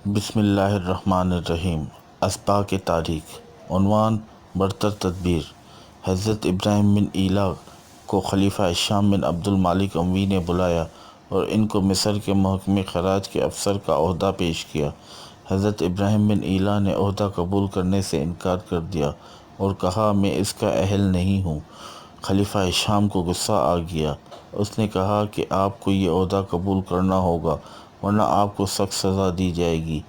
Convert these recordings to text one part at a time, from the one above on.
بسم اللہ الرحمن الرحیم۔ اسباق تاریخ۔ عنوان: برتر تدبیر۔ حضرت ابراہیم بن ایلا کو خلیفہ شام بن عبد المالک اموی نے بلایا اور ان کو مصر کے محکمہ خراج کے افسر کا عہدہ پیش کیا۔ حضرت ابراہیم بن ایلا نے عہدہ قبول کرنے سے انکار کر دیا اور کہا، میں اس کا اہل نہیں ہوں۔ خلیفہ شام کو غصہ آ گیا۔ اس نے کہا کہ آپ کو یہ عہدہ قبول کرنا ہوگا ورنہ آپ کو سخت سزا دی جائے گی۔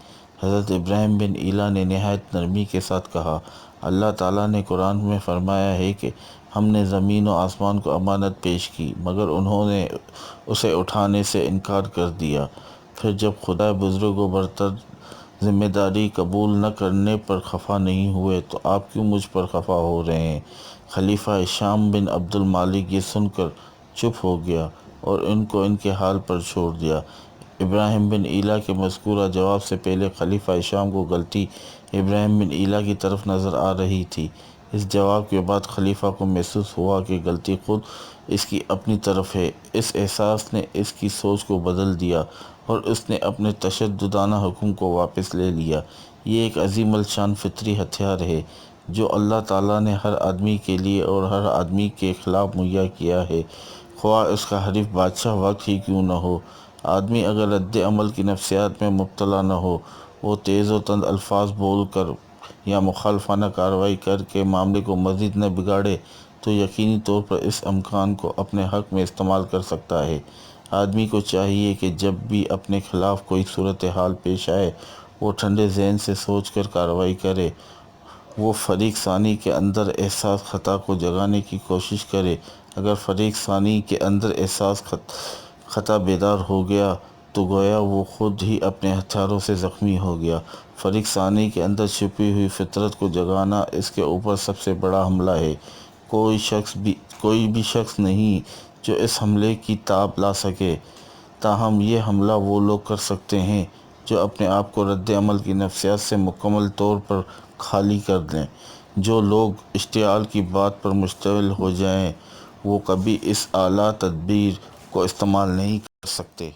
حضرت ابراہیم بن ایلا نے نہایت نرمی کے ساتھ کہا، اللہ تعالیٰ نے قرآن میں فرمایا ہے کہ ہم نے زمین و آسمان کو امانت پیش کی مگر انہوں نے اسے اٹھانے سے انکار کر دیا۔ پھر جب خدائے بزرگ و برتر ذمہ داری قبول نہ کرنے پر خفا نہیں ہوئے تو آپ کیوں مجھ پر خفا ہو رہے ہیں؟ خلیفہ شام بن عبد المالک یہ سن کر چپ ہو گیا اور ان کو ان کے حال پر چھوڑ دیا۔ ابراہیم بن ایلا کے مذکورہ جواب سے پہلے خلیفہ شام کو غلطی ابراہیم بن ایلا کی طرف نظر آ رہی تھی۔ اس جواب کے بعد خلیفہ کو محسوس ہوا کہ غلطی خود اس کی اپنی طرف ہے۔ اس احساس نے اس کی سوچ کو بدل دیا اور اس نے اپنے تشددانہ حکم کو واپس لے لیا۔ یہ ایک عظیم الشان فطری ہتھیار ہے جو اللہ تعالیٰ نے ہر آدمی کے لیے اور ہر آدمی کے خلاف مہیا کیا ہے، خواہ اس کا حریف بادشاہ وقت ہی کیوں نہ ہو۔ آدمی اگر رد عمل کی نفسیات میں مبتلا نہ ہو، وہ تیز و تند الفاظ بول کر یا مخالفانہ کارروائی کر کے معاملے کو مزید نہ بگاڑے تو یقینی طور پر اس امکان کو اپنے حق میں استعمال کر سکتا ہے۔ آدمی کو چاہیے کہ جب بھی اپنے خلاف کوئی صورتحال پیش آئے وہ ٹھنڈے ذہن سے سوچ کر کارروائی کرے۔ وہ فریق ثانی کے اندر احساس خطا کو جگانے کی کوشش کرے۔ اگر فریق ثانی کے اندر احساس خطا بیدار ہو گیا تو گویا وہ خود ہی اپنے ہتھیاروں سے زخمی ہو گیا۔ فریق ثانی کے اندر چھپی ہوئی فطرت کو جگانا اس کے اوپر سب سے بڑا حملہ ہے۔ کوئی بھی شخص نہیں جو اس حملے کی تاب لا سکے۔ تاہم یہ حملہ وہ لوگ کر سکتے ہیں جو اپنے آپ کو رد عمل کی نفسیات سے مکمل طور پر خالی کر دیں۔ جو لوگ اشتعال کی بات پر مشتعل ہو جائیں وہ کبھی اس اعلیٰ تدبیر کو استعمال نہیں کر سکتے۔